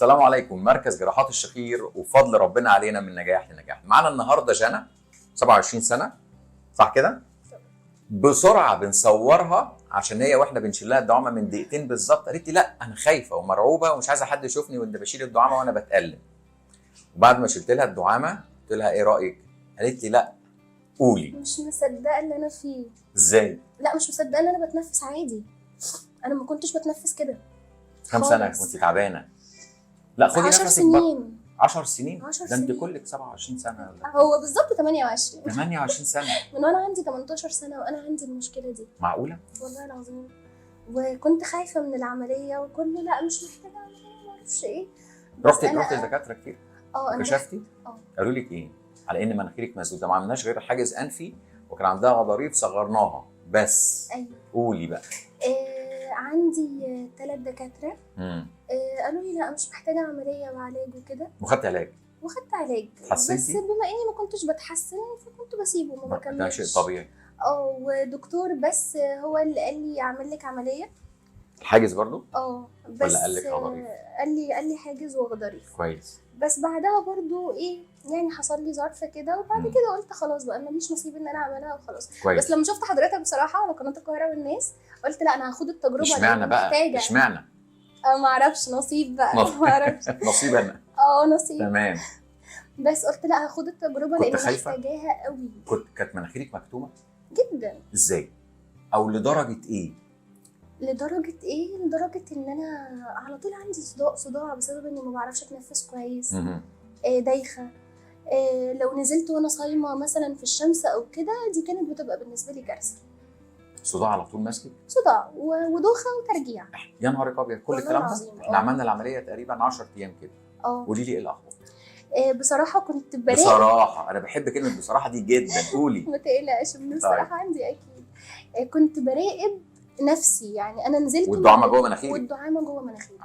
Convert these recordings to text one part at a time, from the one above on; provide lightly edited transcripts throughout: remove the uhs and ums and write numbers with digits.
السلام عليكم. مركز جراحات الشخير وفضل ربنا علينا من نجاح لنجاح. معانا النهارده جنى 27 سنه صح كده؟ بسرعه بنصورها عشان هي واحنا بنشيل لها الدعامه من دقيقتين بالظبط قالت لي لا انا خايفه ومرعوبه ومش عايزه حد يشوفني وانا بشيل الدعامه وانا بتألم. وبعد ما شلت لها الدعامه قلت لها ايه رايك؟ قالت لي لا قولي. مش مصدقه اللي انا فيه. ازاي؟ لا مش مصدقه ان انا بتنفس عادي. انا ما كنتش بتنفس كده. كم سنه كنت تعبانه؟ لا خدي 10 نفسك سنين. 10 سنين؟ 10 ده انت سنين. كلك 27 سنه ولا هو بالظبط 28. 28 سنه. من وانا عندي 18 سنه وانا عندي المشكله دي. معقوله؟ والله العظيم. وكنت خايفه من العمليه وكله لا مش محتاجه عمليه ما اعرفش ايه. رحتي لدكاتره كتير؟ انا كشفتي؟ قالوا لك ايه؟ على ان مناخيرك مسدوده، ما عملناش غير حاجز انفي وكان عندها غضاريف صغرناها بس. ايوه. قولي بقى. عندي 3 دكاتره. قالوا لي لا مش محتاجه عمليه وعلاج وكده. وخدت علاج؟ وخدت علاج. اتحسنتي؟ بس بما اني ما كنتش بتحسن فكنت بسيبه ما بكملش. ده شيء طبيعي. ودكتور بس هو اللي قال لي اعمل لك عمليه. حاجز برضو؟ بس ولا قال لك غضاريف؟ قال لي حاجز وغضاريف. كويس. بس بعدها برضو ايه يعني حصل لي ظرف كده وبعد كده قلت خلاص بقى ماليش نصيب ان انا اعملها وخلاص. كويس. بس لما شفت حضرتك بصراحه على قناه القاهره والناس قلت لا انا هاخد التجربه. اشمعنى بقى؟ اشمعنى؟ ما اعرفش نصيب بقى. ما اعرفش. نصيب انا. نصيب. تمام. بس قلت لا هاخد التجربه لان محتاجاها قوي. كانت مناخيرك مكتومه؟ جدا. ازاي؟ او لدرجه ايه؟ لدرجه ان انا على طول عندي صداع بسبب اني ما بعرفش اتنفس كويس. دايخه. لو نزلت وانا صايمه مثلا في الشمس او كده دي كانت بتبقى بالنسبه لي كارثه. صداع على طول ماسكك؟ صداع ودوخه وترجيع. يا نهار ابيض كل الكلام ده؟ احنا عملنا العمليه تقريبا 10 ايام كده. قولي لي ايه الاخبار؟ بصراحه كنت براقب. بصراحه انا بحب كلمه بصراحه دي جدا. قولي. ما تقلقش من الصراحه عندي اكيد. كنت براقب نفسي يعني انا نزلت والدعامه جوه مناخيري. والدعامه جوه مناخيري.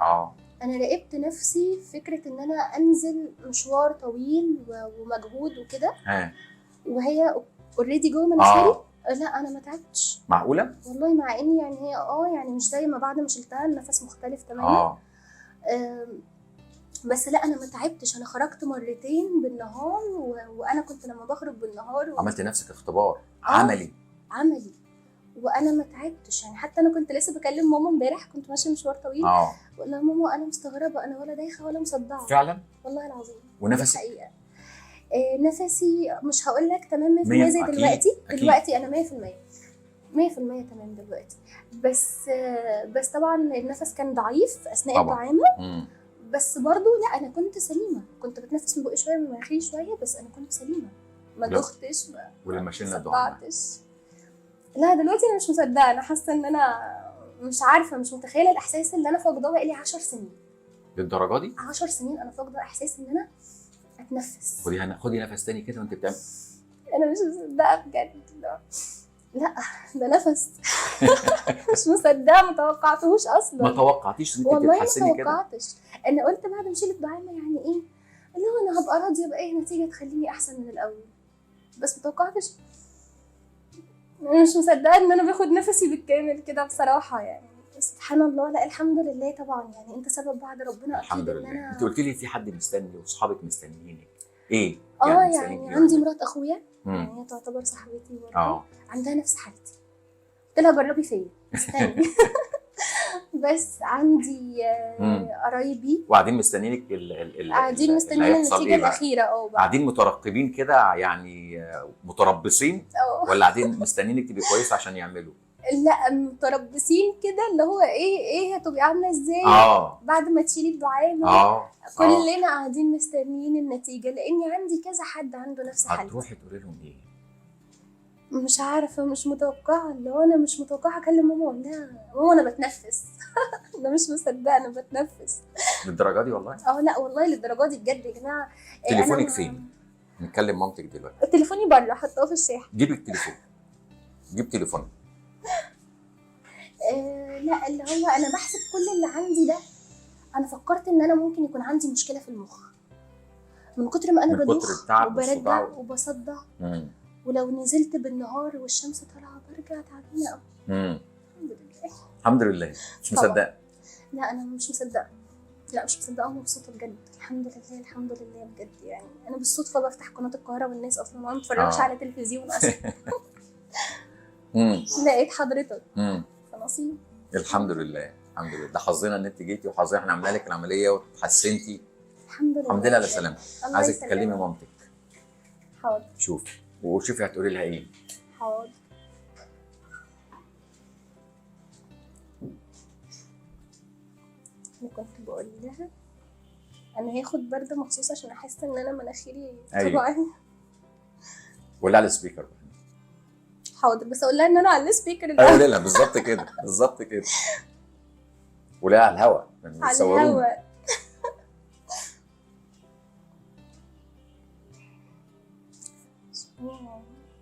انا راقبت نفسي فكره ان انا انزل مشوار طويل ومجهود وكده. وهي اوريدي جوه مناخيري. لا انا ما تعبتش. معقوله؟ والله مع اني يعني هي يعني مش زي ما بعد ما شلتها النفس مختلف تماما. بس لا انا ما تعبتش. انا خرجت مرتين بالنهار وانا كنت لما بخرج بالنهار عملت نفسك اختبار عملي وانا ما تعبتش يعني. حتى انا كنت لسه بكلم ماما امبارح كنت ماشيه مشوار طويل. بقول لها ماما انا مستغربه انا ولا دايخه ولا مصدعه فعلا والله العظيم. ونفسك؟ الحقيقه نفسي مش هقول لك تمام 100% زي دلوقتي. دلوقتي انا 100% تمام دلوقتي. بس طبعا النفس كان ضعيف اثناء الدعامه. بس برضو لا انا كنت سليمه. كنت بتنفس من بقي شويه من مناخيري شويه بس انا كنت سليمه ما دختش ولما شلنا الدعامه لا دلوقتي انا مش مصدقه. انا حاسه ان انا مش عارفه مش متخيله الاحساس اللي انا فاقداه بقالي 10 سنين. للدرجه دي؟ 10 سنين انا فاقده احساس ان انا اتنفس. خدي نفس تاني كده وانت بتعمل. انا مش مصدقه بجد. لا ده نفس. مش مصدقه ما توقعتهوش اصلا. ما توقعتيش ان انت تتحسني كده؟ والله ما توقعتش. انا قلت بعد ما اشيل الدعامه يعني ايه اللي هو انا هبقى راضيه باي نتيجه تخليني احسن من الاول. بس ما توقعتش. مش مصدقه ان انا باخد نفسي بالكامل كده بصراحه يعني. سبحان الله. لا الحمد لله طبعا يعني انت سبب بعد ربنا. الحمد لله. أنا... انت قلت لي في حد مستني واصحابك مستنيينك ايه؟ يعني عندي مرات اخويا يعني هي تعتبر صاحبتي برضه. عندها نفس حالتي. قلت لها جربي فيا استني. بس عندي قرايبي وقاعدين مستنيينك قاعدين مستنيين النتيجه الاخيره. قاعدين مترقبين كده يعني متربصين ولا قاعدين مستنيينك تبقي كويسه عشان يعملوا؟ لا متربصين كده اللي هو ايه هتبقي عامله ازاي بعد ما تشيلي الدعامه. كلنا قاعدين مستنيين النتيجه لاني عندي كذا حد عنده نفس حالتي. هتروحي تقولي لهم ايه؟ مش عارفه مش متوقعه. اللي هو انا مش متوقعه اكلم ماما اقول لها ماما انا بتنفس. انا مش مصدقه انا بتنفس للدرجه دي والله؟ لا والله للدرجه دي بجد يا جماعه. تليفونك فين؟ نتكلم مامتك دلوقتي. تليفوني بره حطاه في الشاحن. جيب التليفون. جيب تليفونك. لا اللي هو انا بحسب كل اللي عندي ده. انا فكرت ان انا ممكن يكون عندي مشكله في المخ من كتر ما انا بدوخ وبرجع وبصدع. ولو نزلت بالنهار والشمس طالعه برجع تعبانه قوي. الحمد لله. مش مصدقه؟ لا انا مش مصدقه. لا مش مصدقه ومبسوطه بجد. الحمد لله الحمد لله بجد. يعني انا بالصدفه بفتح قناه القاهره والناس اصلا ما بتفرجش على تلفزيون اصلا. لقيت حضرتك. فنصيب. الحمد لله الحمد لله، ده حظنا ان انت جيتي، وحظنا احنا عملنا لك العمليه وتحسنتي. الحمد لله الحمد لله على سلامتك. الله عايزك يسلمك. تكلمي مامتك. حاضر. شوفي وشوفي هتقولي لها ايه. حاضر. انا كنت بقول لها انا هاخد برد مخصوص عشان احس ان انا مناخيري طبيعيه. قولي على السبيكر بقى. حاضر، بس اقول لها ان انا على السبيكر ايوه قولي لها بالظبط كده بالظبط كده. قولي على الهوا على الهوا.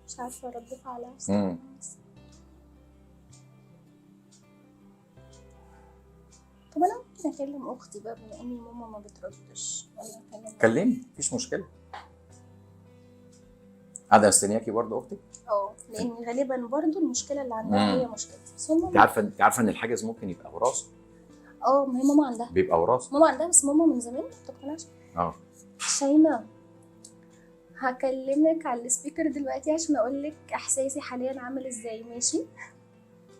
مش عارفه ارد على نفسي. طب انا ممكن اكلم اختي بقى بما اني ماما ما بتردش، ولا اكلم؟ كلمي مفيش مشكله. قاعده مستنياكي برضه اختك؟ لان غالبا برضه المشكله اللي عندها هي مشكلتي. بس انت عارفه ان الحاجز ممكن يبقى وراثه. ما هي ماما عندها. بيبقى وراثه. ماما عندها، بس ماما من زمان ما بتقتنعش. شيماء هكلمك على السبيكر دلوقتي عشان اقول لك احساسي حاليا عامل ازاي، ماشي؟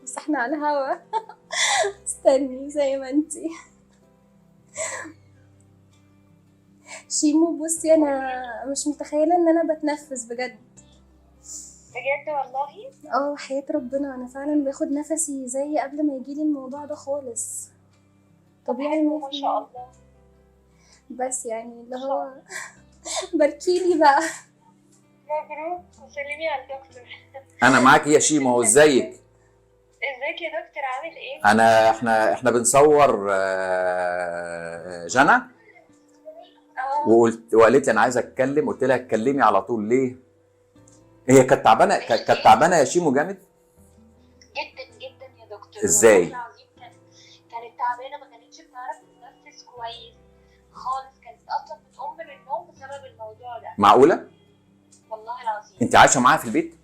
بس احنا على الهوا. استني زي ما انتي. شيمو بصي انا مش متخيله ان انا بتنفس بجد. بجد والله؟ حياة ربنا انا فعلا باخد نفسي زي قبل ما يجيلي الموضوع ده خالص. طبيعي ما شاء الله. بس يعني اللي هو باركيلي بقى. مبروك وسلمي على الدكتور. انا معاكي يا شيمو، ازيك؟ ازيك يا دكتور، عامل ايه؟ احنا بنصور جنى. وقالت لي انا عايزه اتكلم، قلت لها اتكلمي على طول. ليه؟ هي كانت تعبانه يا شيمو جامد؟ جدا جدا يا دكتور. ازاي؟ والله العظيم كانت تعبانه، ما كانتش بتعرف تتنفس كويس خالص. كانت اصلا بتقوم من النوم بسبب الموضوع ده. معقوله؟ والله العظيم. انت عايشه معاها في البيت؟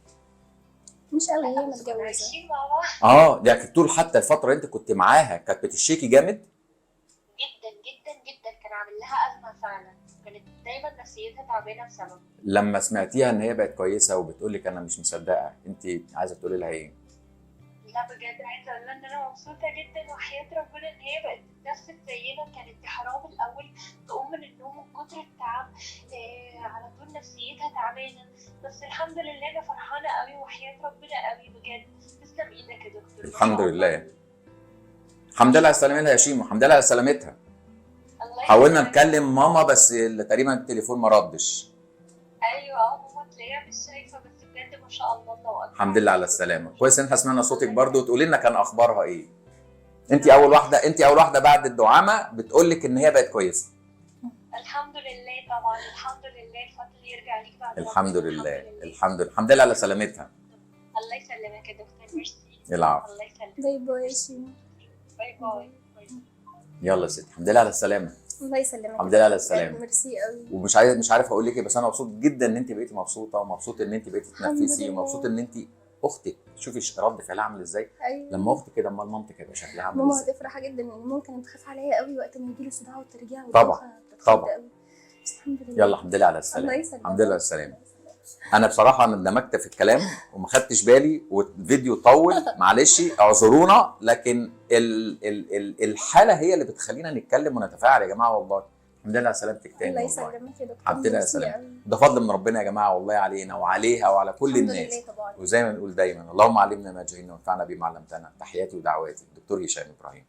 مش قوي، هي متجوزه. عايشين مع بعض. ده كانت طول حتى الفتره اللي انت كنت معاها كانت بتشتكي جامد؟ جدا جدا جدا، كان عامل لها ازمه فعلا. كانت دايما نفسيتها تعبانه بسبب. لما سمعتيها ان هي بقت كويسه وبتقول لك انا مش مصدقه، انت عايزه تقولي لها ايه؟ لا بجد عايزه اقول لها ان انا مبسوطه جدا وحياه ربنا ان هي بقت تتنفس زينا. كانت حرام الاول تقوم من النوم من كتر التعب، على طول نفسيتها تعبانه. بس الحمد لله انا فرحانه قوي وحياه ربنا قوي بجد. تسلم ايدك يا دكتور. الحمد لله. الحمد لله على سلامتها يا شيمو، الحمد لله على سلامتها. حاولنا نكلم ماما بس تقريبا التليفون ما ردش. ايوه ماما تلاقيها مش شايفه، بس بجد ما شاء الله الله اكبر. الحمد لله على السلامه. كويس ان احنا سمعنا صوتك برضو، وتقولي لنا كان اخبارها ايه. انت اول واحده بعد الدعامه بتقول لك ان هي بقت كويسه. الحمد لله طبعا، الحمد لله. الفضل يرجع ليك بعد. الحمد لله الحمد لله على سلامتها. الله يسلمك يا دكتور. ميرسي. العفو. الله يسلمك. باي باي يا شيمو. باي باي. يلا يا ستي، الحمد لله على السلامه. الله يسلمك. الحمد لله على السلامه. ميرسي قوي. مش عارف اقول لك ايه، بس انا مبسوط جدا ان انت بقيتي مبسوطه، ومبسوط ان انت بقيتي تتنفسي، ومبسوط ان انت اختك. شوفي رد فعلها عامل ازاي. أيوة. لما اختك كده، امال مامتك هيبقى شكلها عامل ازاي؟ ماما هتفرح جدا، ان ماما كانت بتخاف عليا قوي وقت ما يجي لي صداع وترجع. طبعا. بس الحمد لله. يلا الحمد لله على السلامه. الله يسلمك. الحمد لله على السلامه. انا بصراحه اندمجت في الكلام وما خدتش بالي، والفيديو طول. معلش اعذرونا، لكن الحاله هي اللي بتخلينا نتكلم ونتفاعل يا جماعه. والله الحمد لله على سلامتك تاني. الله يسلمك يا دكتور. الحمد لله على سلامتك. ده فضل من ربنا يا جماعه والله، علينا وعليها وعلى كل الناس. الحمد لله طبعا. وزي ما بنقول دايما، اللهم علمنا ما جهلنا وانفعنا بما علمتنا. تحياتي ودعواتي الدكتور هشام ابراهيم.